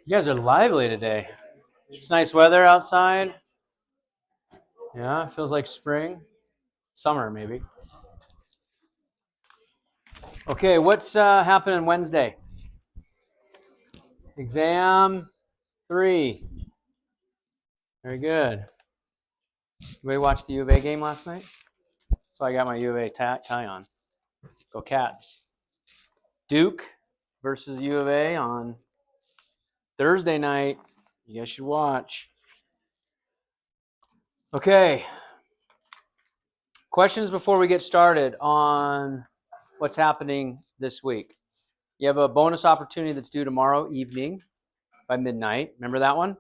You guys are lively today. It's nice weather outside. Yeah, feels like spring. Summer, maybe. Okay, what's happening Wednesday? Exam 3. Very good. Anybody watch the U of A game last night? So I got my U of A tie on. Go Cats. Duke versus U of A on Thursday night. You guys should watch. Okay. Questions before we get started on what's happening this week. You have a bonus opportunity that's due tomorrow evening by midnight. Remember that one?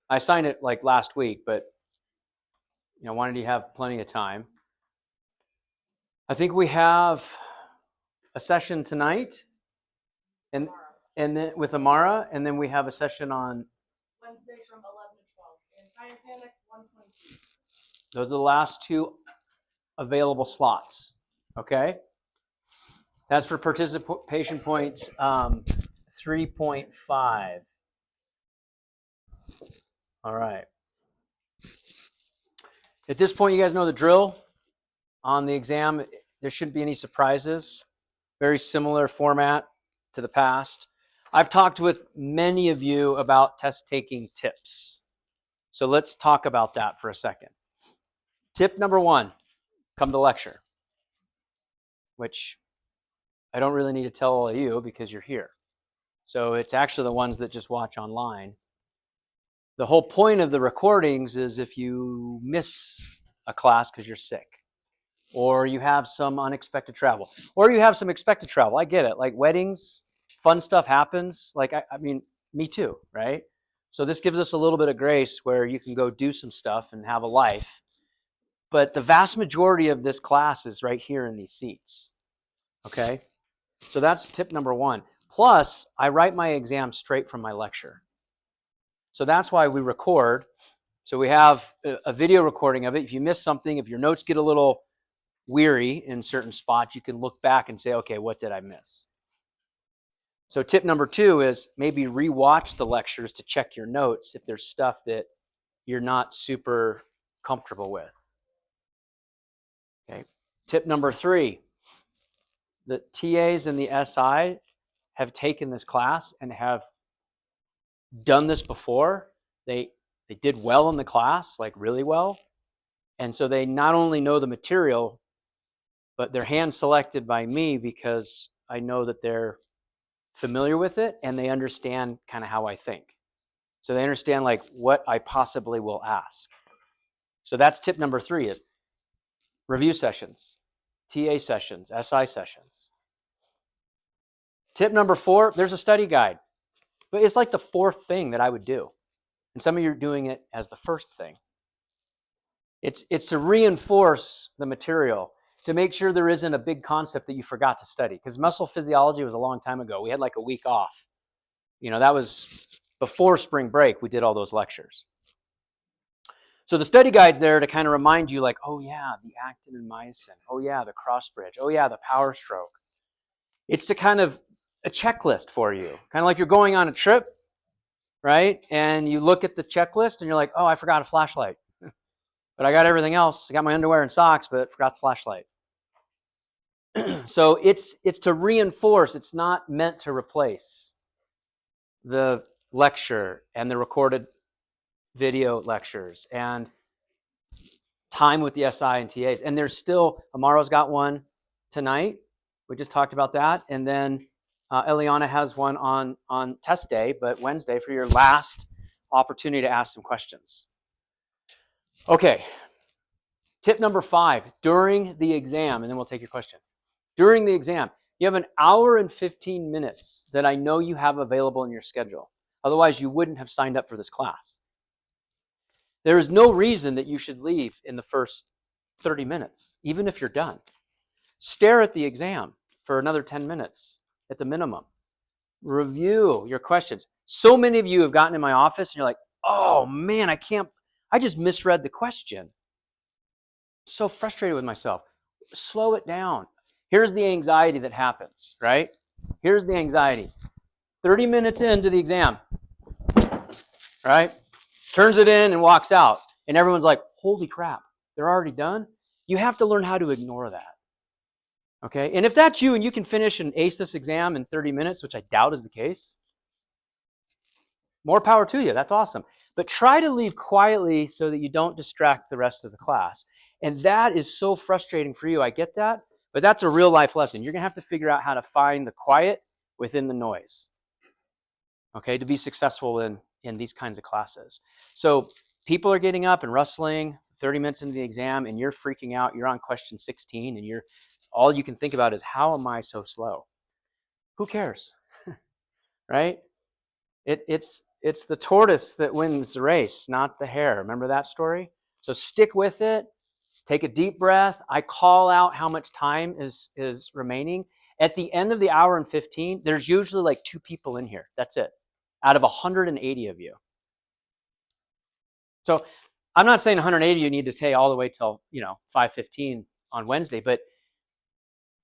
I signed it like last week, but wanted you to have plenty of time. I think we have a session tonight, and then with Amara, and then we have a session on Wednesday from 11 to 12. And Science Annex 122. Those are the last 2 available slots. Okay. That's for participation points 3.5. All right. At this point, you guys know the drill on the exam. There shouldn't be any surprises. Very similar format to the past. I've talked with many of you about test taking tips. So let's talk about that for a second. Tip number 1, come to lecture, which I don't really need to tell all of you because you're here. So it's actually the ones that just watch online. The whole point of the recordings is if you miss a class because you're sick, or you have some unexpected travel, or you have some expected travel. I get it. Like weddings, fun stuff happens. Like, I mean, me too, right? So this gives us a little bit of grace where you can go do some stuff and have a life. But the vast majority of this class is right here in these seats, okay? So that's tip number 1. Plus, I write my exam straight from my lecture. So that's why we record. So we have a video recording of it. If you miss something, if your notes get a little weary in certain spots, you can look back and say, okay, what did I miss? So tip number 2 is maybe rewatch the lectures to check your notes if there's stuff that you're not super comfortable with. Okay. Tip number 3, the TAs and the SI have taken this class and have done this before. They did well in the class, like really well. And so they not only know the material, but they're hand selected by me because I know that they're familiar with it and they understand kind of how I think. So they understand like what I possibly will ask. So that's tip number 3 is review sessions, TA sessions, SI sessions. Tip number 4, there's a study guide. But it's like the 4th thing that I would do. And some of you are doing it as the first thing. It's to reinforce the material, to make sure there isn't a big concept that you forgot to study. Because muscle physiology was a long time ago. We had like a week off. That was before spring break. We did all those lectures. So the study guide's there to kind of remind you like, oh yeah, the actin and myosin. Oh yeah, the cross bridge. Oh yeah, the power stroke. It's to kind of a checklist for you. Kind of like you're going on a trip, right? And you look at the checklist and you're like, oh, I forgot a flashlight. But I got everything else. I got my underwear and socks, but forgot the flashlight. So it's to reinforce. It's not meant to replace the lecture and the recorded video lectures and time with the SI and TAs. And there's still, Amaro's got one tonight. We just talked about that. And then Eliana has one on test day, but Wednesday for your last opportunity to ask some questions. Okay. Tip number 5, during the exam, and then we'll take your question. During the exam, you have an hour and 15 minutes that I know you have available in your schedule. Otherwise, you wouldn't have signed up for this class. There is no reason that you should leave in the first 30 minutes, even if you're done. Stare at the exam for another 10 minutes at the minimum. Review your questions. So many of you have gotten in my office and you're like, oh man, I just misread the question. So frustrated with myself. Slow it down. Here's the anxiety that happens, right? Here's the anxiety. 30 minutes into the exam, right? Turns it in and walks out. And everyone's like, holy crap, they're already done? You have to learn how to ignore that. Okay? And if that's you and you can finish and ace this exam in 30 minutes, which I doubt is the case, more power to you. That's awesome. But try to leave quietly so that you don't distract the rest of the class. And that is so frustrating for you. I get that. But that's a real life lesson. You're going to have to figure out how to find the quiet within the noise, okay, to be successful in these kinds of classes. So people are getting up and rustling 30 minutes into the exam and you're freaking out. You're on question 16 and all you can think about is, how am I so slow? Who cares? Right? It's the tortoise that wins the race, not the hare. Remember that story? So stick with it. Take a deep breath. I call out how much time is remaining. At the end of the hour and 15, there's usually like 2 people in here. That's it, out of 180 of you. So I'm not saying 180 you need to stay all the way till 5:15 on Wednesday, but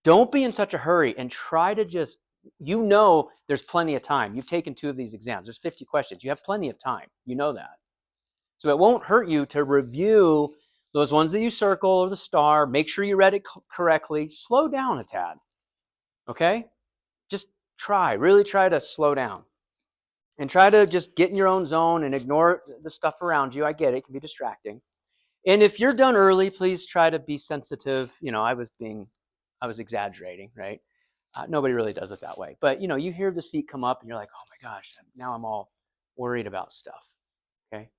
don't be in such a hurry and try to just, there's plenty of time. You've taken 2 of these exams. There's 50 questions. You have plenty of time. You know that. So it won't hurt you to review those ones that you circle or the star. Make sure you read it correctly. Slow down a tad, okay? Just really try to slow down. And try to just get in your own zone and ignore the stuff around you. I get it can be distracting. And if you're done early, please try to be sensitive. I was exaggerating, right? Nobody really does it that way. But, you hear the seat come up and you're like, oh my gosh, now I'm all worried about stuff, okay?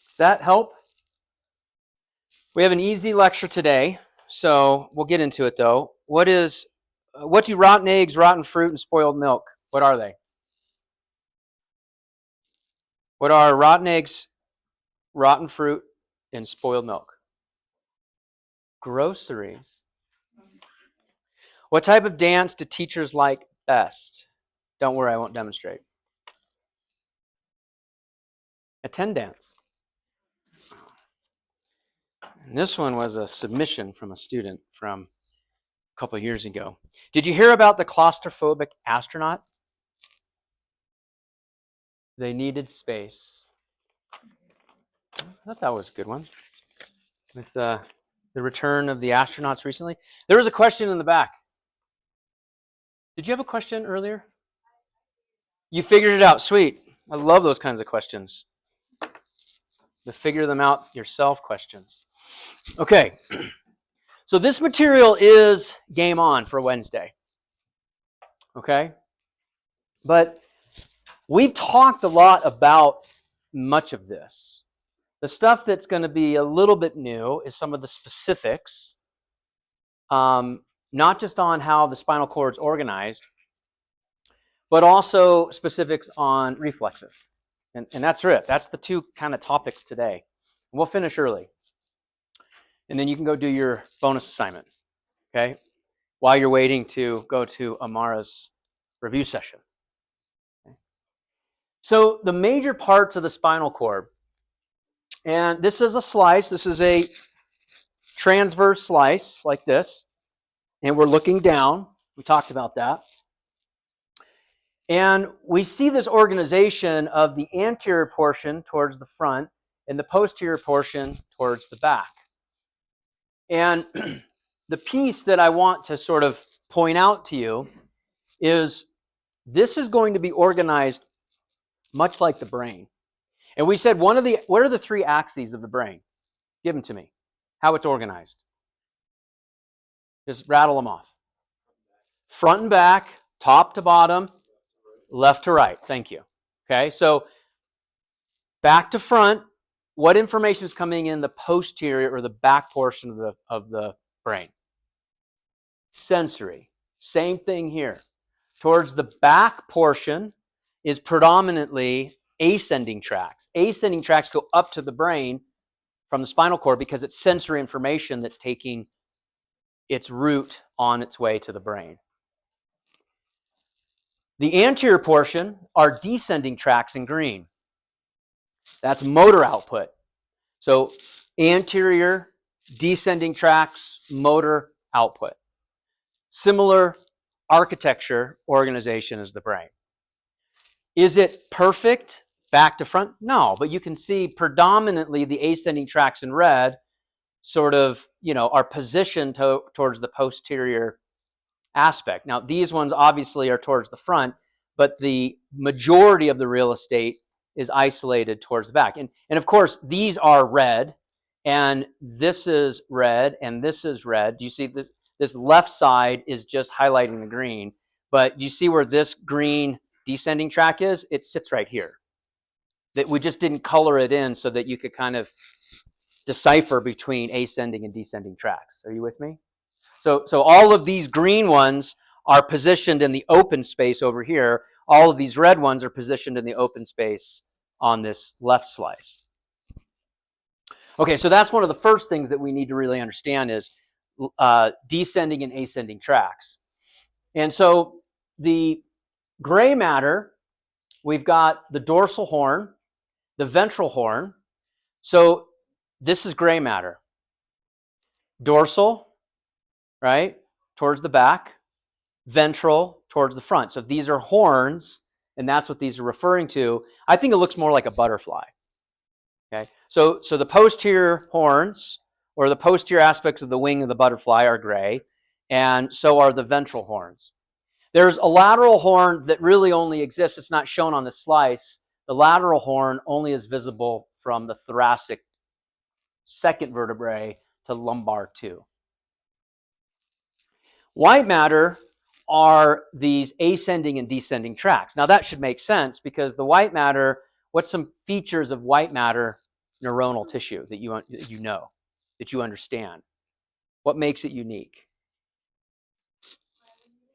Does that help? We have an easy lecture today, so we'll get into it though. What do rotten eggs, rotten fruit, and spoiled milk? What are they? What are rotten eggs, rotten fruit, and spoiled milk? Groceries. What type of dance do teachers like best? Don't worry, I won't demonstrate. Attendance. And this one was a submission from a student from a couple of years ago. Did you hear about the claustrophobic astronaut? They needed space. I thought that was a good one. With the return of the astronauts recently. There was a question in the back. Did you have a question earlier? You figured it out. Sweet. I love those kinds of questions. The figure them out yourself questions. Okay. So this material is game on for Wednesday. Okay? But we've talked a lot about much of this. The stuff that's going to be a little bit new is some of the specifics, not just on how the spinal cord is organized, but also specifics on reflexes. And that's it. That's the 2 kind of topics today. We'll finish early. And then you can go do your bonus assignment, okay? While you're waiting to go to Amara's review session. Okay? So the major parts of the spinal cord, and this is a slice. This is a transverse slice like this. And we're looking down. We talked about that. And we see this organization of the anterior portion towards the front and the posterior portion towards the back. And the piece that I want to sort of point out to you is this is going to be organized much like the brain. And we said what are the 3 axes of the brain? Give them to me. How it's organized. Just rattle them off. Front and back, top to bottom, left to right. Thank you. Okay, so back to front, what information is coming in the posterior or the back portion of the brain? Sensory. Same thing here. Towards the back portion is predominantly ascending tracts. Ascending tracts go up to the brain from the spinal cord because it's sensory information that's taking its route on its way to the brain. The anterior portion are descending tracts in green. That's motor output. So anterior descending tracts, motor output. Similar architecture organization as the brain. Is it perfect? back to front? No, but you can see predominantly the ascending tracts in red sort of, are positioned towards the posterior aspect. Now, these ones obviously are towards the front, but the majority of the real estate is isolated towards the back. And of course, these are red, and this is red, and this is red. Do you see this? This left side is just highlighting the green, but do you see where this green descending track is? It sits right here. That we just didn't color it in so that you could kind of decipher between ascending and descending tracks. Are you with me? So all of these green ones are positioned in the open space over here. All of these red ones are positioned in the open space on this left slice. Okay, so that's one of the first things that we need to really understand is descending and ascending tracks. And so the gray matter, we've got the dorsal horn, the ventral horn. So this is gray matter. Dorsal, right, towards the back, ventral towards the front. So these are horns, and that's what these are referring to. I think it looks more like a butterfly. Okay, so the posterior horns, or the posterior aspects of the wing of the butterfly, are gray, and so are the ventral horns. There's a lateral horn that really only exists. It's not shown on the slice. The lateral horn only is visible from the thoracic second vertebrae to lumbar 2. White matter are these ascending and descending tracks. Now that should make sense because the white matter, what's some features of white matter neuronal tissue that you know, that you understand? What makes it unique?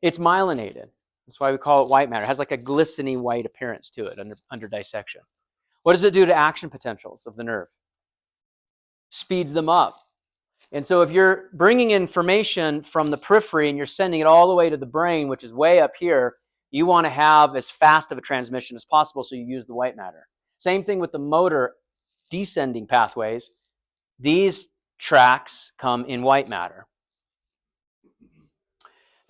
It's myelinated. That's why we call it white matter. It has like a glistening white appearance to it under dissection. What does it do to action potentials of the nerve? Speeds them up. And so if you're bringing information from the periphery and you're sending it all the way to the brain, which is way up here, you want to have as fast of a transmission as possible, so you use the white matter. Same thing with the motor descending pathways. These tracks come in white matter.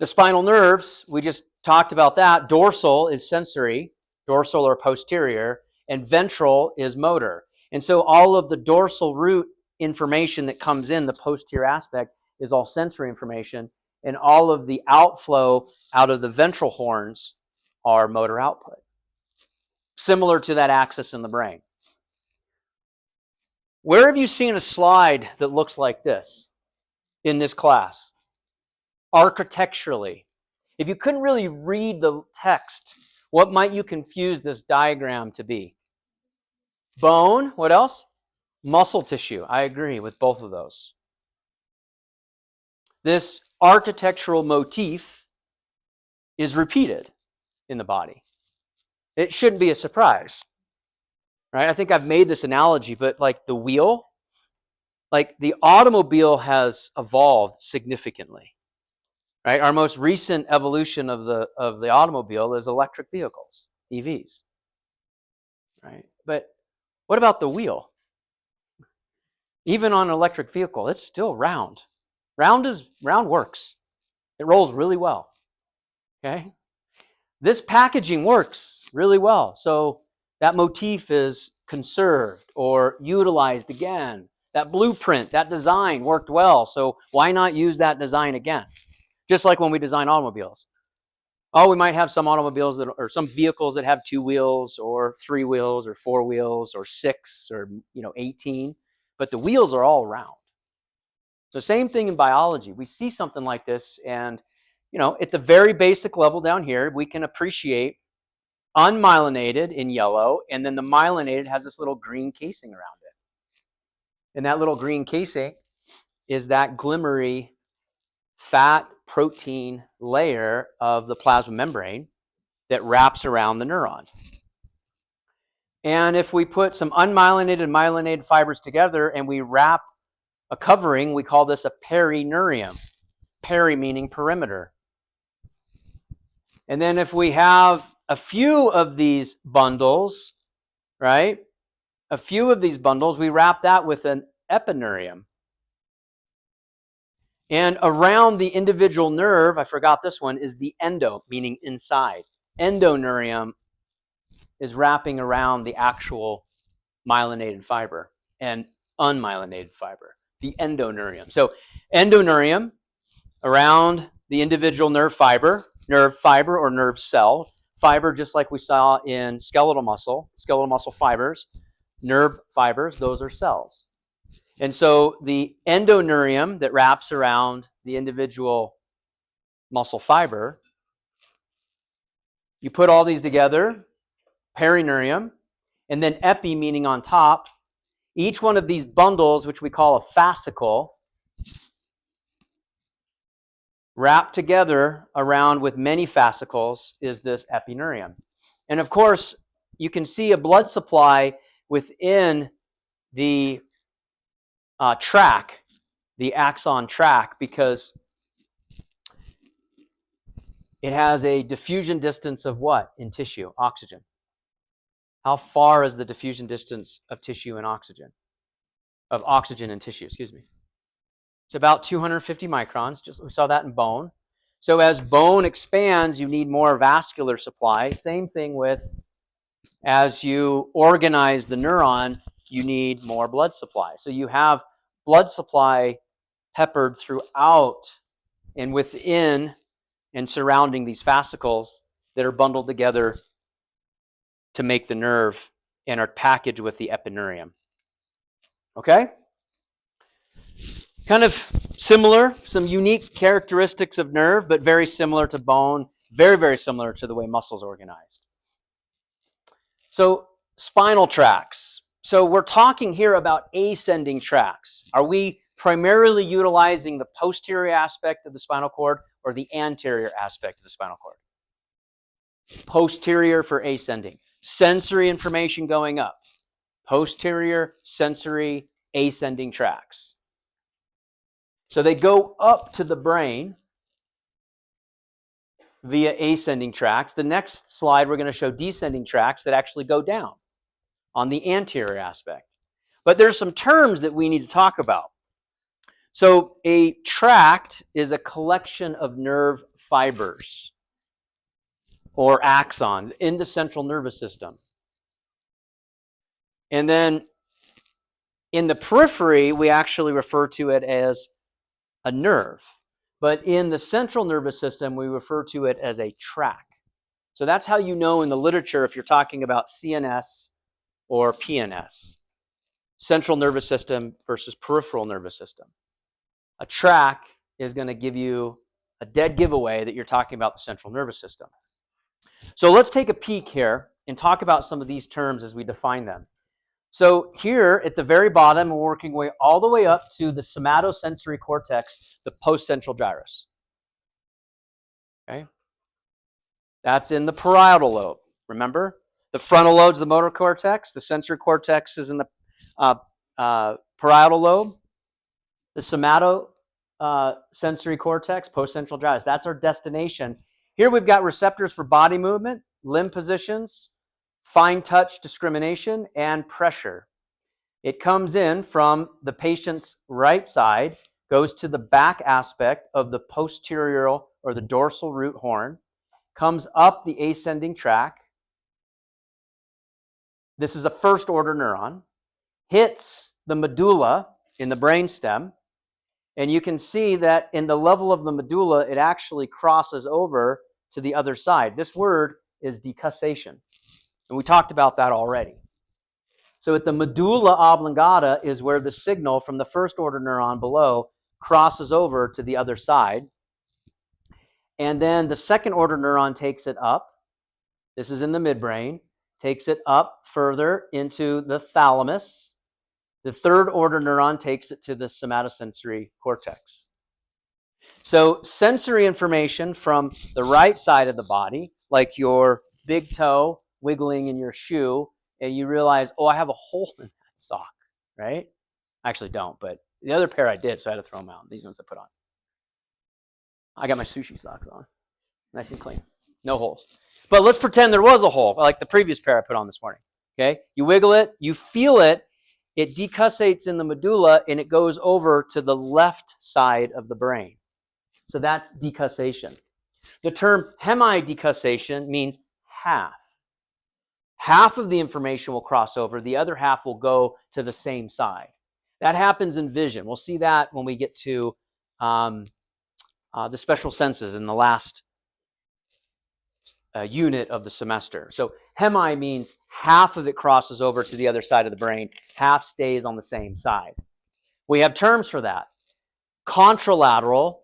The spinal nerves, we just talked about that. Dorsal is sensory, dorsal or posterior, and ventral is motor. And so all of the dorsal root information that comes in the posterior aspect is all sensory information, and all of the outflow out of the ventral horns are motor output, similar to that axis in the brain. Where have you seen a slide that looks like this in this class? Architecturally. If you couldn't really read the text, what might you confuse this diagram to be? Bone, what else? Muscle tissue. I agree with both of those. This architectural motif is repeated in the body. It shouldn't be a surprise, right? I think I've made this analogy, but like the wheel, like the automobile has evolved significantly, right? Our most recent evolution of the automobile is electric vehicles, EVs, right? But what about the wheel? Even on an electric vehicle, it's still round. Round works. It rolls really well. Okay? This packaging works really well. So that motif is conserved or utilized again. That blueprint, that design worked well. So why not use that design again? Just like when we design automobiles. Oh, we might have some automobiles or some vehicles that have 2 wheels or 3 wheels or 4 wheels or 6 or 18. But the wheels are all round. So same thing in biology. We see something like this, and at the very basic level down here, we can appreciate unmyelinated in yellow, and then the myelinated has this little green casing around it. And that little green casing is that glimmery fat protein layer of the plasma membrane that wraps around the neuron. And if we put some unmyelinated and myelinated fibers together and we wrap a covering, we call this a perineurium. Peri meaning perimeter. And then if we have a few of these bundles, right? A few of these bundles, we wrap that with an epineurium. And around the individual nerve, I forgot this one, is the endo, meaning inside. Endoneurium is wrapping around the actual myelinated fiber and unmyelinated fiber, the endoneurium. So endoneurium around the individual nerve fiber or nerve cell. Fiber, just like we saw in skeletal muscle fibers, nerve fibers, those are cells. And so the endoneurium that wraps around the individual muscle fiber, you put all these together, perineurium, and then epi, meaning on top. Each one of these bundles, which we call a fascicle, wrapped together around with many fascicles, is this epineurium. And of course, you can see a blood supply within the track, the axon track, because it has a diffusion distance of what in tissue? Oxygen. How far is the diffusion distance of tissue and oxygen? Of oxygen in tissue, excuse me. It's about 250 microns. Just we saw that in bone. So as bone expands, you need more vascular supply. Same thing with as you organize the neuron, you need more blood supply. So you have blood supply peppered throughout and within and surrounding these fascicles that are bundled together to make the nerve and are packaged with the epineurium. Okay? Kind of similar, some unique characteristics of nerve, but very similar to bone, very, very similar to the way muscles are organized. So spinal tracts. So we're talking here about ascending tracts. Are we primarily utilizing the posterior aspect of the spinal cord or the anterior aspect of the spinal cord? Posterior for ascending. Sensory information going up. Posterior, sensory, ascending tracts. So they go up to the brain via ascending tracts. The next slide, we're going to show descending tracts that actually go down on the anterior aspect. But there's some terms that we need to talk about. So a tract is a collection of nerve fibers or axons in the central nervous system. And then in the periphery, we actually refer to it as a nerve. But in the central nervous system, we refer to it as a tract. So that's how you know in the literature if you're talking about CNS or PNS, central nervous system versus peripheral nervous system. A tract is going to give you a dead giveaway that you're talking about the central nervous system. So let's take a peek here and talk about some of these terms as we define them. So here at the very bottom, we're working way all the way up to the somatosensory cortex, the postcentral gyrus. Okay, that's in the parietal lobe. Remember, the frontal lobe is the motor cortex. The sensory cortex is in the parietal lobe. The somatosensory cortex, postcentral gyrus. That's our destination. Here we've got receptors for body movement, limb positions, fine touch discrimination, and pressure. It comes in from the patient's right side, goes to the back aspect of the posterior or the dorsal root horn, comes up the ascending tract. This is a first order neuron, hits the medulla in the brainstem, and you can see that in the level of the medulla, it actually crosses over to the other side. This word is decussation. And we talked about that already. So at the medulla oblongata is where the signal from the first order neuron below crosses over to the other side. And then the second order neuron takes it up. This is in the midbrain. Takes it up further into the thalamus. The third order neuron takes it to the somatosensory cortex. So sensory information from the right side of the body, like your big toe wiggling in your shoe, and you realize, oh, I have a hole in that sock, right? I actually don't, but the other pair I did, so I had to throw them out. These ones I put on. I got my sushi socks on. Nice and clean. No holes. But let's pretend there was a hole, like the previous pair I put on this morning. Okay? You wiggle it, you feel it, it decussates in the medulla, and it goes over to the left side of the brain. So that's decussation. The term hemidecussation means half. half of the information will cross over, the other half will go to the same side. That happens in vision. We'll see that when we get to the special senses in the last unit of the semester. So hemi means half of it crosses over to the other side of the brain, half stays on the same side. We have terms for that. Contralateral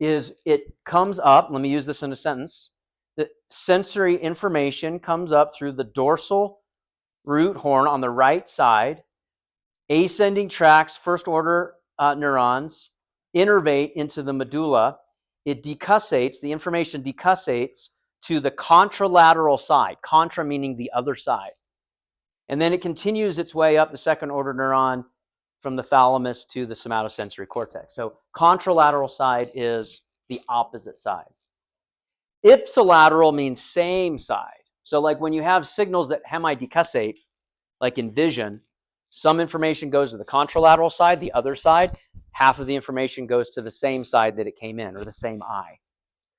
is it comes up, let me use this in a sentence, the sensory information comes up through the dorsal root horn on the right side. Ascending tracts, first order neurons, innervate into the medulla. It decussates, the information decussates to the contralateral side, contra meaning the other side. And then it continues its way up the second order neuron from the thalamus to the somatosensory cortex. So contralateral side is the opposite side. Ipsilateral means same side. So like when you have signals that hemidecussate, like in vision, some information goes to the contralateral side, the other side, half of the information goes to the same side that it came in, or the same eye.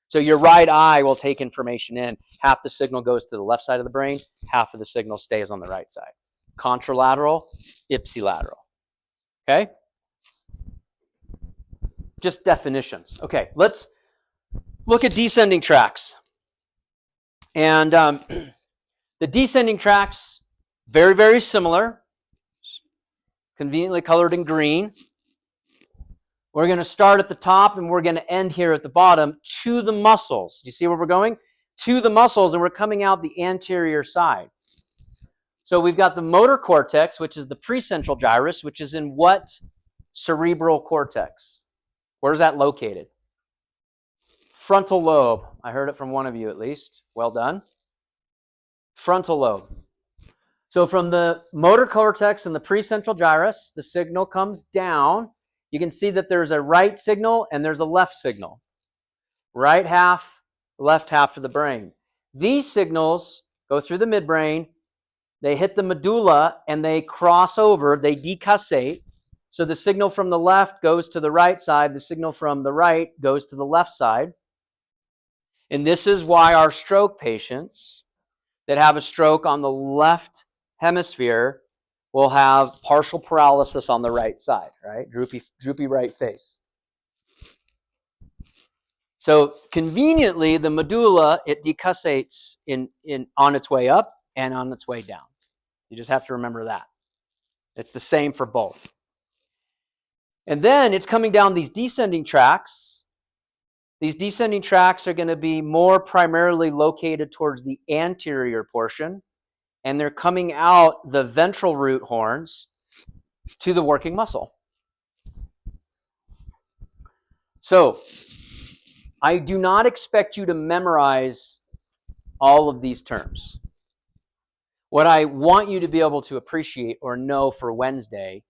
So your right eye will take information in. Half the signal goes to the left side of the brain, half of the signal stays on the right side. Contralateral, ipsilateral. Okay? Just definitions. Okay, let's look at descending tracts. And the descending tracts, very, very similar, conveniently colored in green. We're going to start at the top and we're going to end here at the bottom to the muscles. Do you see where we're going? To the muscles, and we're coming out the anterior side. So we've got the motor cortex, which is the precentral gyrus, which is in what cerebral cortex? Where is that located? Frontal lobe. I heard it from one of you at least. Well done. Frontal lobe. So from the motor cortex and the precentral gyrus, the signal comes down. You can see that there's a right signal and there's a left signal. Right half, left half of the brain. These signals go through the midbrain, they hit the medulla, and they cross over, they decussate. So the signal from the left goes to the right side, the signal from the right goes to the left side. And this is why our stroke patients that have a stroke on the left hemisphere will have partial paralysis on the right side, right? Droopy right face. So conveniently, the medulla, it decussates on its way up and on its way down. You just have to remember that. It's the same for both. And then it's coming down these descending tracts. These descending tracts are going to be more primarily located towards the anterior portion, and they're coming out the ventral root horns to the working muscle. So, I do not expect you to memorize all of these terms. What I want you to be able to appreciate or know for Wednesday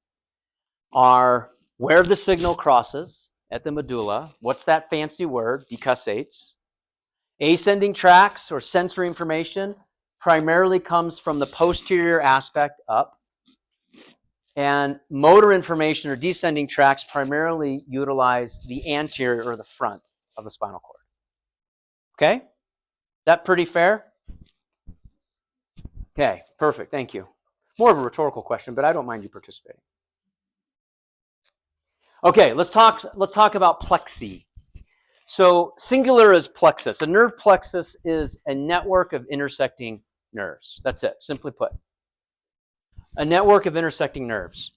are where the signal crosses at the medulla. What's that fancy word? Decussates. Ascending tracts or sensory information primarily comes from the posterior aspect up. And motor information or descending tracts primarily utilize the anterior or the front of the spinal cord. Okay? That pretty fair? Okay, perfect. Thank you. More of a rhetorical question, but I don't mind you participating. Okay, let's talk about plexi. So singular is plexus. A nerve plexus is a network of intersecting nerves. That's it, simply put. A network of intersecting nerves.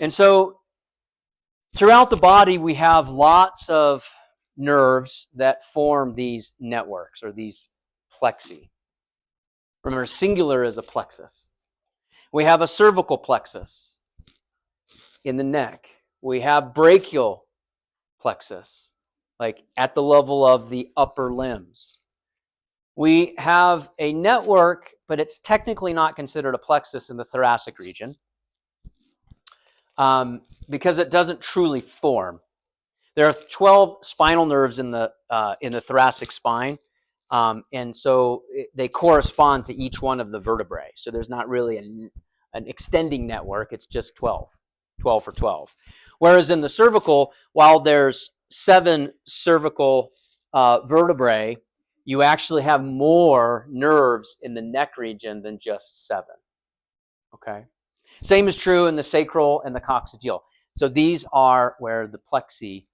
And so throughout the body, we have lots of nerves that form these networks or these plexi. Remember, singular is a plexus. We have a cervical plexus in the neck. We have brachial plexus, like at the level of the upper limbs. We have a network, but it's technically not considered a plexus in the thoracic region because it doesn't truly form. There are 12 spinal nerves in the thoracic spine, and so they correspond to each one of the vertebrae. So there's not really an extending network. It's just 12 for 12. Whereas in the cervical, while there's 7 cervical vertebrae, you actually have more nerves in the neck region than just 7. Okay. Same is true in the sacral and the coccygeal. So these are where the plexi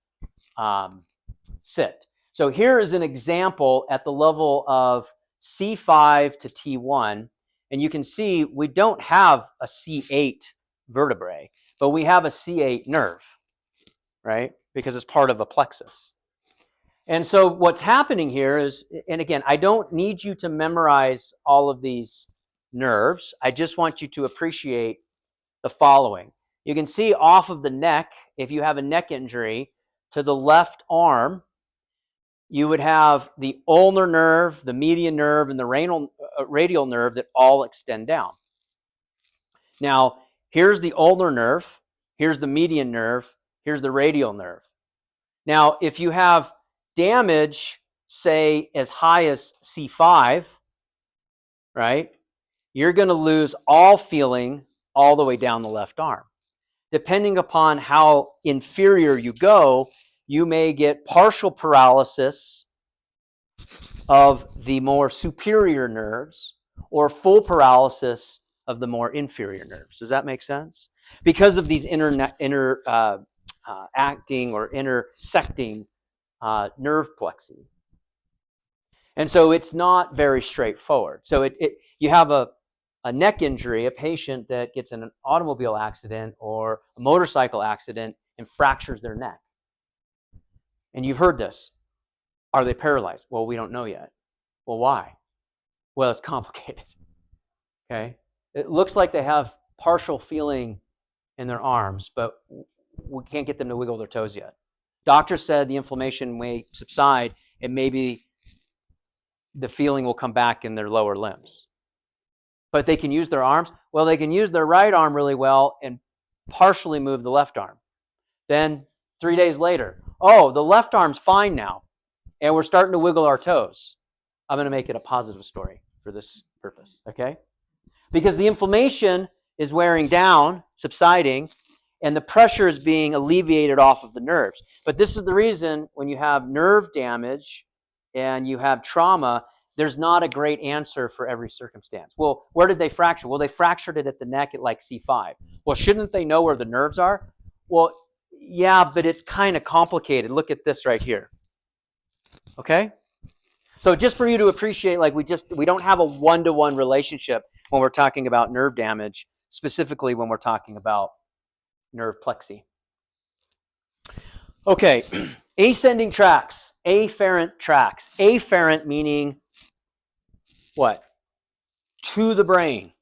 sit. So here is an example at the level of C5 to T1, and you can see we don't have a C8 vertebrae, but we have a C8 nerve, right? Because it's part of a plexus. And so what's happening here is, and again, I don't need you to memorize all of these nerves. I just want you to appreciate the following. You can see off of the neck, if you have a neck injury, to the left arm, you would have the ulnar nerve, the median nerve, and the radial nerve that all extend down. Now, here's the ulnar nerve, here's the median nerve, here's the radial nerve. Now, if you have damage, say, as high as C5, right, you're going to lose all feeling all the way down the left arm. Depending upon how inferior you go, you may get partial paralysis of the more superior nerves or full paralysis of the more inferior nerves. Does that make sense? Because of these acting or intersecting nerve plexi. And so it's not very straightforward. So you have a neck injury, a patient that gets in an automobile accident or a motorcycle accident and fractures their neck. And you've heard this. Are they paralyzed? Well, we don't know yet. Well, why? Well, it's complicated. Okay? It looks like they have partial feeling in their arms, but we can't get them to wiggle their toes yet. Doctors said the inflammation may subside and maybe the feeling will come back in their lower limbs. But they can use their arms. Well, they can use their right arm really well and partially move the left arm. Then 3 days later, oh, the left arm's fine now, and we're starting to wiggle our toes. I'm going to make it a positive story for this purpose, okay? Because the inflammation is wearing down, subsiding, and the pressure is being alleviated off of the nerves. But this is the reason when you have nerve damage and you have trauma, there's not a great answer for every circumstance. Well, where did they fracture? Well, they fractured it at the neck at like C5. Well, shouldn't they know where the nerves are? Well, yeah, but it's kind of complicated. Look at this right here. Okay? So just for you to appreciate, like we don't have a one-to-one relationship when we're talking about nerve damage, specifically when we're talking about nerve plexi. Okay, ascending tracts, afferent tracts. Afferent meaning what? To the brain.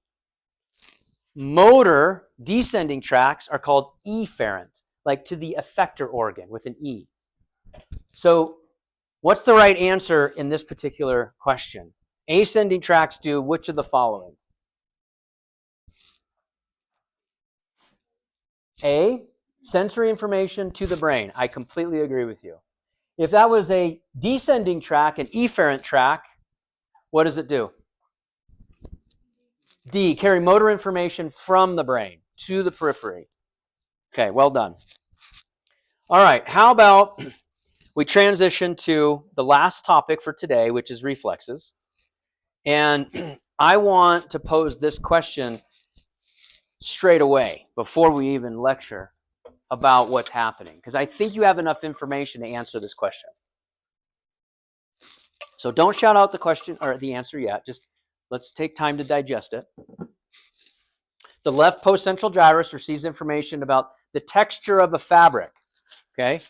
Motor descending tracts are called efferent, like to the effector organ with an E. So what's the right answer in this particular question? Ascending tracts do which of the following? A, sensory information to the brain. I completely agree with you. If that was a descending tract, an efferent tract, what does it do? D, carry motor information from the brain to the periphery. Okay, well done. All right, how about we transition to the last topic for today, which is reflexes. And I want to pose this question straight away before we even lecture about what's happening, because I think you have enough information to answer this question. So don't shout out the question or the answer yet. Just let's take time to digest it. The left postcentral gyrus receives information about the texture of a fabric, okay,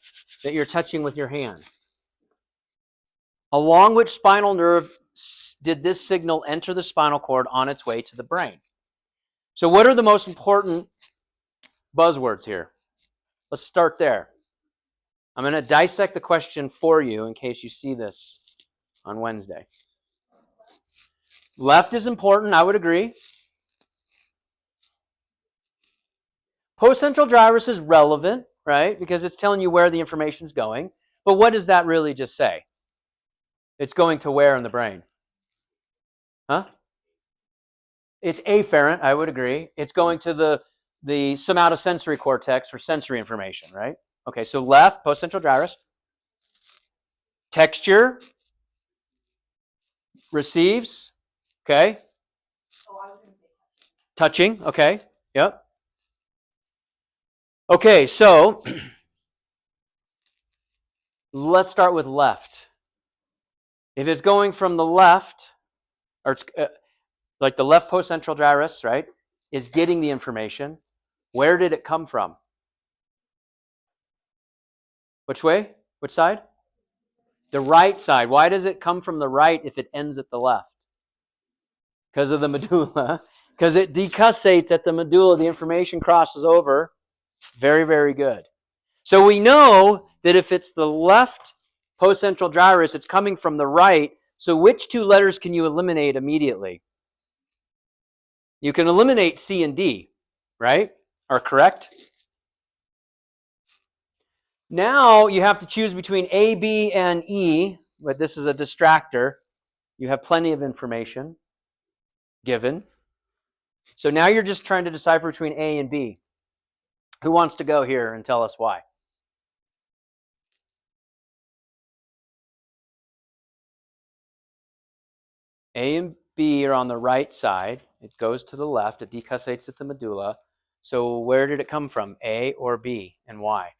that you're touching with your hand. Along which spinal nerve did this signal enter the spinal cord on its way to the brain? So what are the most important buzzwords here? Let's start there. I'm going to dissect the question for you in case you see this on Wednesday. Left is important, I would agree. Postcentral gyrus is relevant, right? Because it's telling you where the information is going. But what does that really just say? It's going to where in the brain? Huh? It's afferent, I would agree. It's going to the somatosensory cortex for sensory information, right? Okay, so left, postcentral gyrus. Texture, receives, okay. Oh, I was going to say Touching, okay, yep. Okay, so let's start with left. If it's going from the left, or it's like the left postcentral gyrus, right, is getting the information, where did it come from? Which way? Which side? The right side. Why does it come from the right if it ends at the left? Because of the medulla. Because it decussates at the medulla. The information crosses over. Very, very good. So we know that if it's the left postcentral gyrus, it's coming from the right. So which two letters can you eliminate immediately? You can eliminate C and D, right? Are correct? Now you have to choose between A, B, and E, but this is a distractor. You have plenty of information given. So now you're just trying to decipher between A and B. Who wants to go here and tell us why? A and B are on the right side. It goes to the left. It decussates at the medulla. So where did it come from, A or B, and why?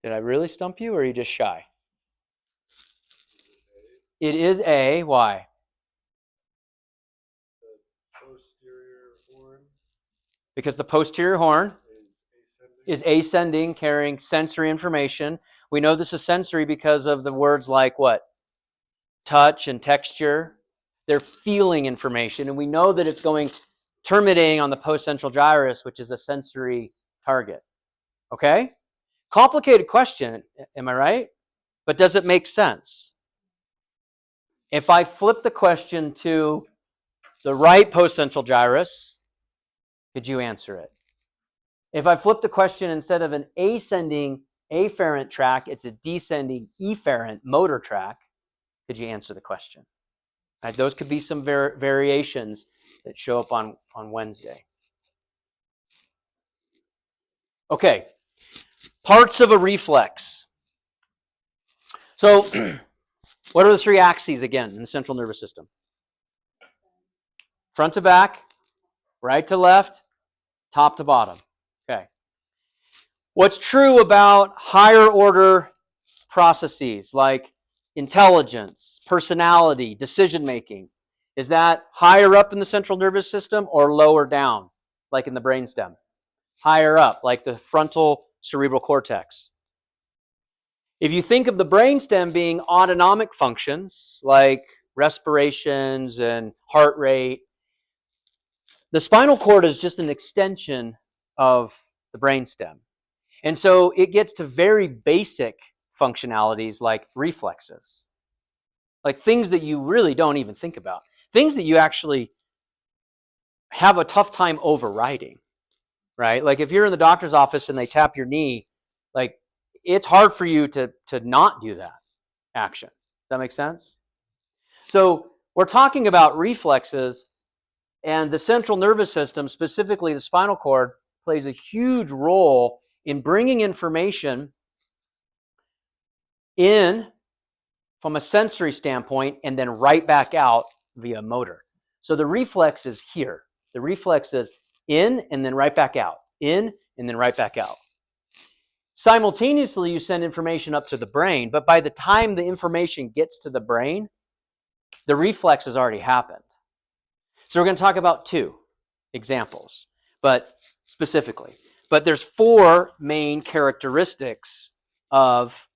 Did I really stump you, or are you just shy? It is A. Why? Posterior horn Because the posterior horn is is ascending, carrying sensory information. We know this is sensory because of the words like what? Touch and texture. They're feeling information, and we know that it's going terminating on the postcentral gyrus, which is a sensory target. Okay? Complicated question, am I right? But does it make sense? If I flip the question to the right postcentral gyrus, could you answer it? If I flip the question, instead of an ascending afferent track, it's a descending efferent motor track, could you answer the question? Right, those could be some variations that show up on Wednesday. Okay, parts of a reflex. So what are the three axes again in the central nervous system? Front to back, right to left, top to bottom. Okay. What's true about higher order processes like intelligence, personality, decision making? Is that higher up in the central nervous system or lower down, like in the brainstem? Higher up, like the frontal cerebral cortex. If you think of the brainstem being autonomic functions like respirations and heart rate, the spinal cord is just an extension of the brainstem. And so it gets to very basic functionalities like reflexes, like things that you really don't even think about, things that you actually have a tough time overriding, right? Like if you're in the doctor's office and they tap your knee, like it's hard for you to not do that action. Does that make sense? So we're talking about reflexes, and the central nervous system, specifically the spinal cord, plays a huge role in bringing information in from a sensory standpoint and then right back out via motor. So the reflex is here. The reflex is in and then right back out, in and then right back out. Simultaneously, you send information up to the brain, but by the time the information gets to the brain, the reflex has already happened. So we're going to talk about two examples, but specifically. But there's four main characteristics of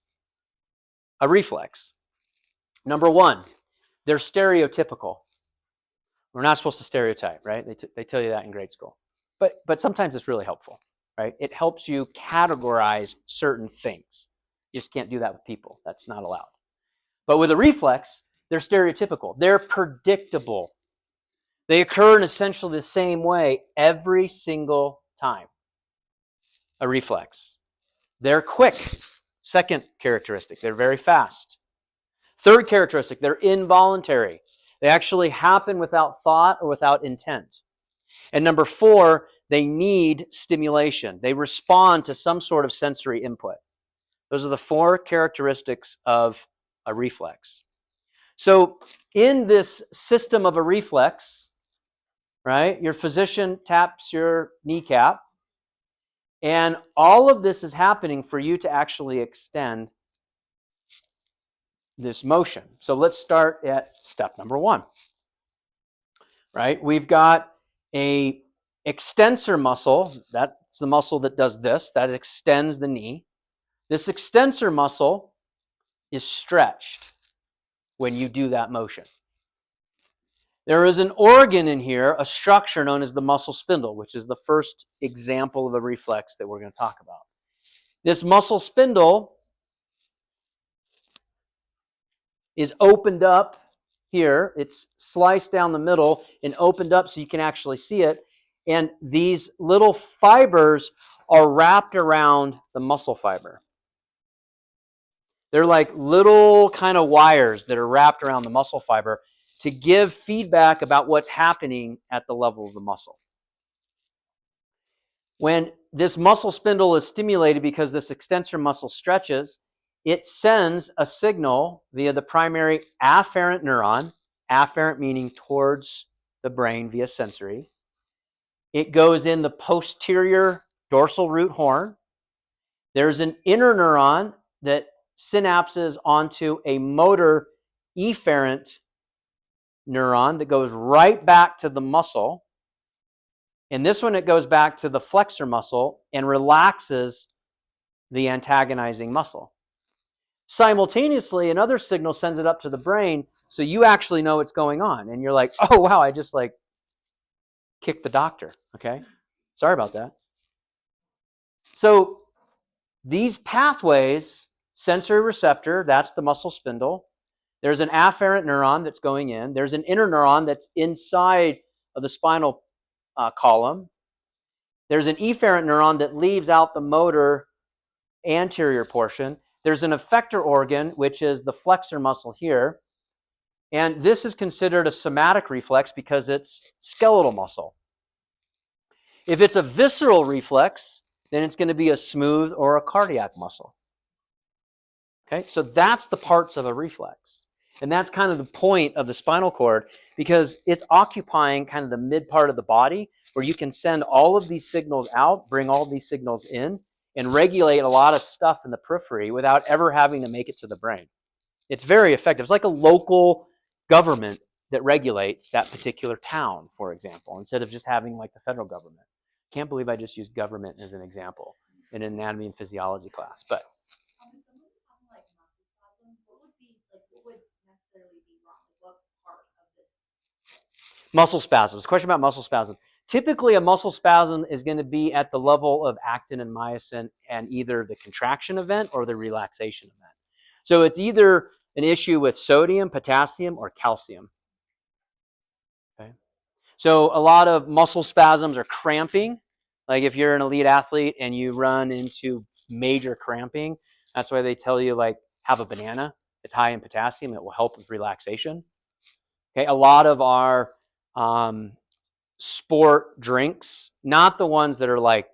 a reflex. Number one, they're stereotypical. We're not supposed to stereotype, right? They tell you that in grade school. But sometimes it's really helpful, right? It helps you categorize certain things. You just can't do that with people. That's not allowed. But with a reflex, they're stereotypical. They're predictable. They occur in essentially the same way every single time. A reflex. They're quick. Second characteristic, they're very fast. Third characteristic, they're involuntary. They actually happen without thought or without intent. And number four, they need stimulation. They respond to some sort of sensory input. Those are the 4 characteristics of a reflex. So in this system of a reflex, right, your physician taps your kneecap, and all of this is happening for you to actually extend this motion. So let's start at step number 1. Right? We've got a extensor muscle. That's the muscle that does this, that extends the knee. This extensor muscle is stretched when you do that motion. There is an organ in here, a structure known as the muscle spindle, which is the first example of a reflex that we're going to talk about. This muscle spindle is opened up here. It's sliced down the middle and opened up so you can actually see it. And these little fibers are wrapped around the muscle fiber. They're like little kind of wires that are wrapped around the muscle fiber to give feedback about what's happening at the level of the muscle. When this muscle spindle is stimulated because this extensor muscle stretches, it sends a signal via the primary afferent neuron, afferent meaning towards the brain via sensory. It goes in the posterior dorsal root horn. There's an inner neuron that synapses onto a motor efferent neuron that goes right back to the muscle. And this one, it goes back to the flexor muscle and relaxes the antagonizing muscle. Simultaneously, another signal sends it up to the brain, so you actually know what's going on. And you're like, oh, wow, I just like kicked the doctor, okay? Sorry about that. So these pathways, sensory receptor, that's the muscle spindle. There's an afferent neuron that's going in. There's an inner neuron that's inside of the spinal column. There's an efferent neuron that leaves out the motor anterior portion. There's an effector organ, which is the flexor muscle here. And this is considered a somatic reflex because it's skeletal muscle. If it's a visceral reflex, then it's going to be a smooth or a cardiac muscle. Okay, so that's the parts of a reflex. And that's kind of the point of the spinal cord, because it's occupying kind of the mid part of the body where you can send all of these signals out, bring all these signals in, and regulate a lot of stuff in the periphery without ever having to make it to the brain. It's very effective. It's like a local government that regulates that particular town, for example, instead of just having like the federal government. Can't believe I just used government as an example in an anatomy and physiology class, but If somebody was talking like muscle spasm, what would necessarily be wrong? What part of this? muscle spasms. Question about muscle spasm. Typically, a muscle spasm is going to be at the level of actin and myosin and either the contraction event or the relaxation event. So it's either an issue with sodium, potassium, or calcium. Okay. So a lot of muscle spasms are cramping. Like if you're an elite athlete and you run into major cramping, that's why they tell you like have a banana. It's high in potassium. It will help with relaxation. Okay. A lot of our sport drinks, not the ones that are like,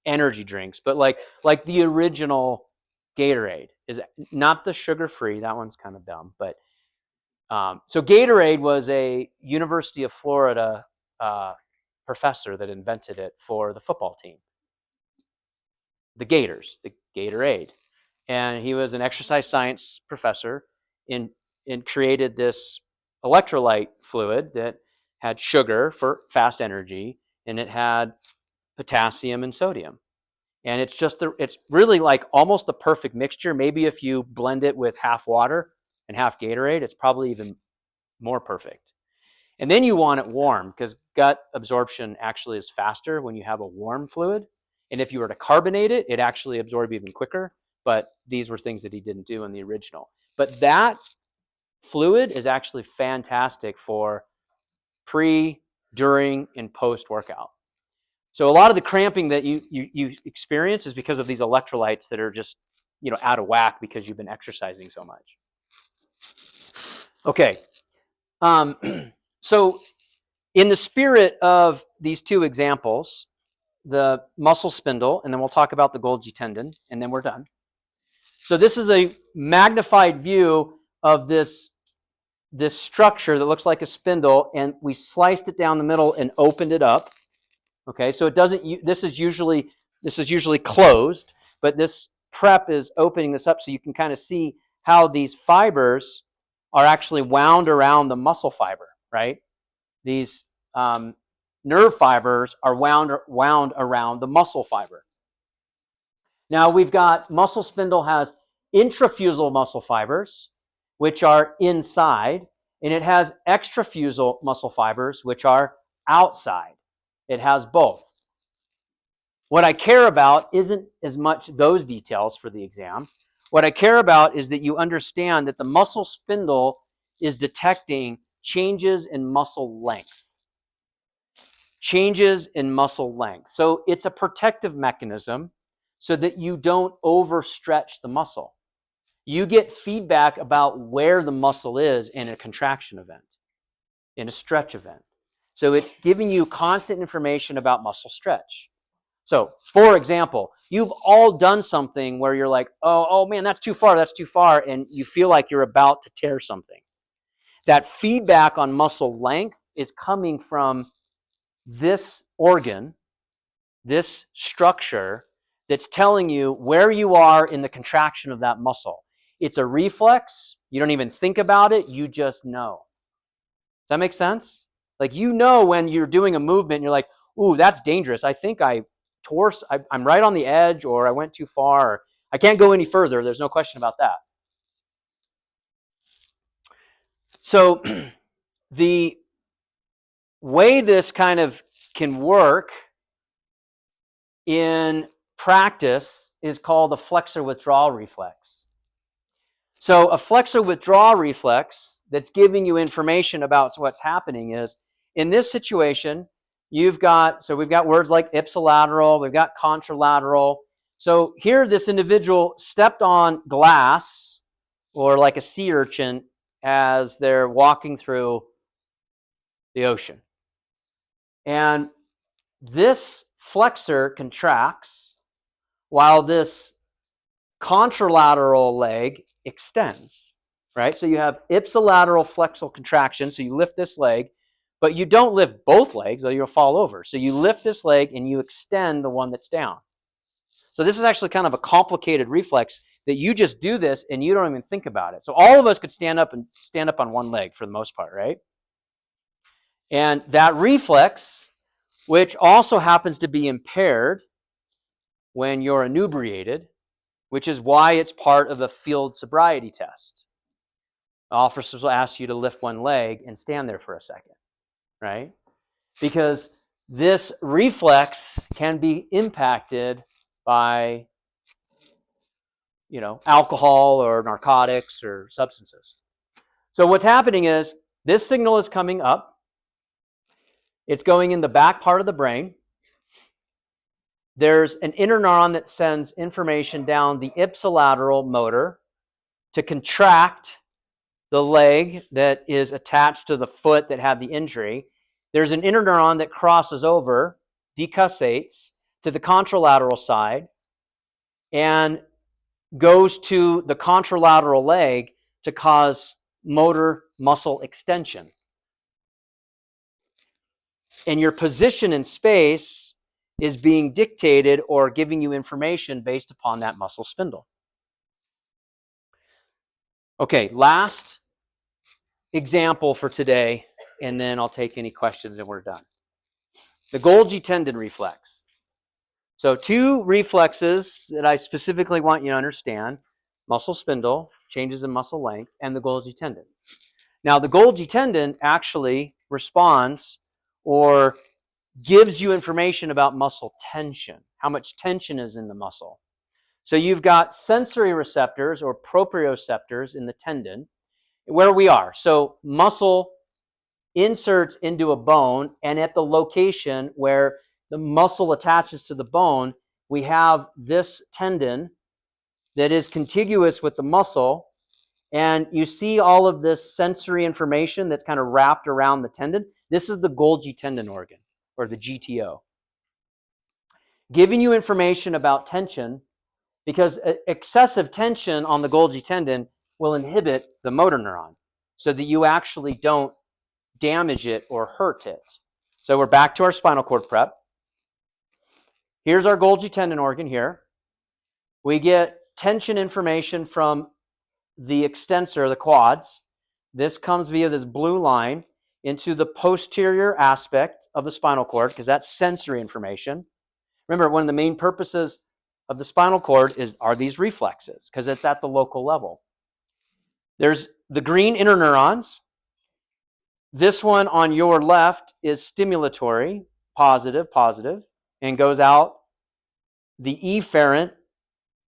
energy drinks, but like the original Gatorade is not the sugar-free. That one's kind of dumb, but so Gatorade was a University of Florida professor that invented it for the football team, the Gators, the Gatorade, and he was an exercise science professor and created this electrolyte fluid that had sugar for fast energy, and it had potassium and sodium. And it's really like almost the perfect mixture. Maybe if you blend it with half water and half Gatorade, it's probably even more perfect. And then you want it warm because gut absorption actually is faster when you have a warm fluid. And if you were to carbonate it, it actually absorbs even quicker. But these were things that he didn't do in the original. But that fluid is actually fantastic for pre, during, and post-workout. So a lot of the cramping that you experience is because of these electrolytes that are just, out of whack because you've been exercising so much. Okay. So in the spirit of these two examples, the muscle spindle, and then we'll talk about the Golgi tendon, and then we're done. So this is a magnified view of this structure that looks like a spindle, and we sliced it down the middle and opened it up. Okay, so it doesn't. This is usually closed, but this prep is opening this up so you can kind of see how these fibers are actually wound around the muscle fiber, right? These nerve fibers are wound around the muscle fiber. Now we've got muscle spindle has intrafusal muscle fibers, which are inside, and it has extrafusal muscle fibers, which are outside. It has both. What I care about isn't as much those details for the exam. What I care about is that you understand that the muscle spindle is detecting changes in muscle length. Changes in muscle length. So it's a protective mechanism so that you don't overstretch the muscle. You get feedback about where the muscle is in a contraction event, in a stretch event. So it's giving you constant information about muscle stretch. So, for example, you've all done something where you're like, oh man, that's too far, and you feel like you're about to tear something. That feedback on muscle length is coming from this organ, this structure, that's telling you where you are in the contraction of that muscle. It's a reflex. You don't even think about it. You just know. Does that make sense? Like, you know when you're doing a movement and you're like, ooh, that's dangerous. I think I'm right on the edge, or I went too far, or I can't go any further. There's no question about that. So the way this kind of can work in practice is called a flexor withdrawal reflex. So a flexor withdrawal reflex that's giving you information about what's happening is, in this situation, we've got words like ipsilateral, we've got contralateral. So here this individual stepped on glass, or like a sea urchin, as they're walking through the ocean. And this flexor contracts while this contralateral leg extends, right? So you have ipsilateral flexural contraction, so you lift this leg, but you don't lift both legs or you'll fall over. So you lift this leg and you extend the one that's down. So this is actually kind of a complicated reflex that you just do this and you don't even think about it. So all of us could stand up on one leg for the most part, right? And that reflex, which also happens to be impaired when you're inebriated, which is why it's part of a field sobriety test. Officers will ask you to lift one leg and stand there for a second, right? Because this reflex can be impacted by, alcohol or narcotics or substances. So what's happening is this signal is coming up. It's going in the back part of the brain. There's an interneuron that sends information down the ipsilateral motor to contract the leg that is attached to the foot that had the injury. There's an interneuron that crosses over, decussates to the contralateral side, and goes to the contralateral leg to cause motor muscle extension. And your position in space is being dictated or giving you information based upon that muscle spindle. Okay, last example for today, and then I'll take any questions and we're done. The Golgi tendon reflex. So two reflexes that I specifically want you to understand: muscle spindle, changes in muscle length, and the Golgi tendon. Now, the Golgi tendon actually responds or gives you information about muscle tension, how much tension is in the muscle. So you've got sensory receptors or proprioceptors in the tendon where we are. So muscle inserts into a bone, and at the location where the muscle attaches to the bone, we have this tendon that is contiguous with the muscle, and you see all of this sensory information that's kind of wrapped around the tendon. This is the Golgi tendon organ, or the GTO, giving you information about tension because excessive tension on the Golgi tendon will inhibit the motor neuron so that you actually don't damage it or hurt it. So we're back to our spinal cord prep. Here's our Golgi tendon organ here. We get tension information from the extensor, the quads. This comes via this blue line into the posterior aspect of the spinal cord because that's sensory information. Remember, one of the main purposes of the spinal cord are these reflexes because it's at the local level. There's the green interneurons. This one on your left is stimulatory, positive, and goes out the efferent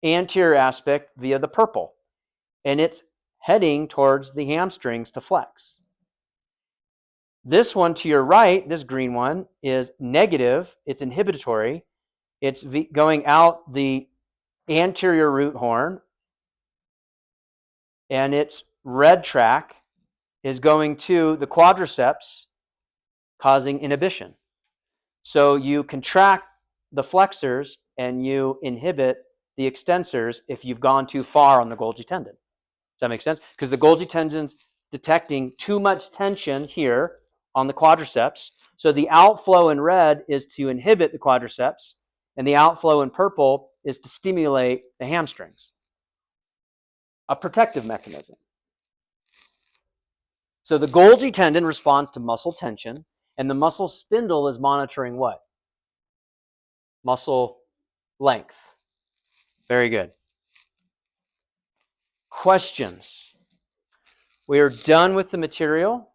anterior aspect via the purple. And it's heading towards the hamstrings to flex. This one to your right, this green one, is negative. It's inhibitory. It's going out the anterior root horn. And its red track is going to the quadriceps, causing inhibition. So you contract the flexors and you inhibit the extensors if you've gone too far on the Golgi tendon. Does that make sense? Because the Golgi tendon's detecting too much tension here on the quadriceps. So the outflow in red is to inhibit the quadriceps, and the outflow in purple is to stimulate the hamstrings. A protective mechanism. So the Golgi tendon responds to muscle tension, and the muscle spindle is monitoring what? Muscle length. Very good. Questions? We are done with the material.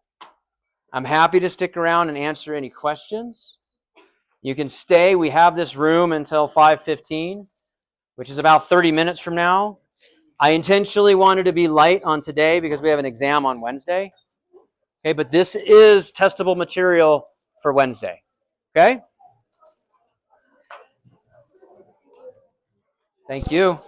I'm happy to stick around and answer any questions. You can stay. We have this room until 5:15, which is about 30 minutes from now. I intentionally wanted to be light on today because we have an exam on Wednesday. Okay, but this is testable material for Wednesday. Okay? Thank you.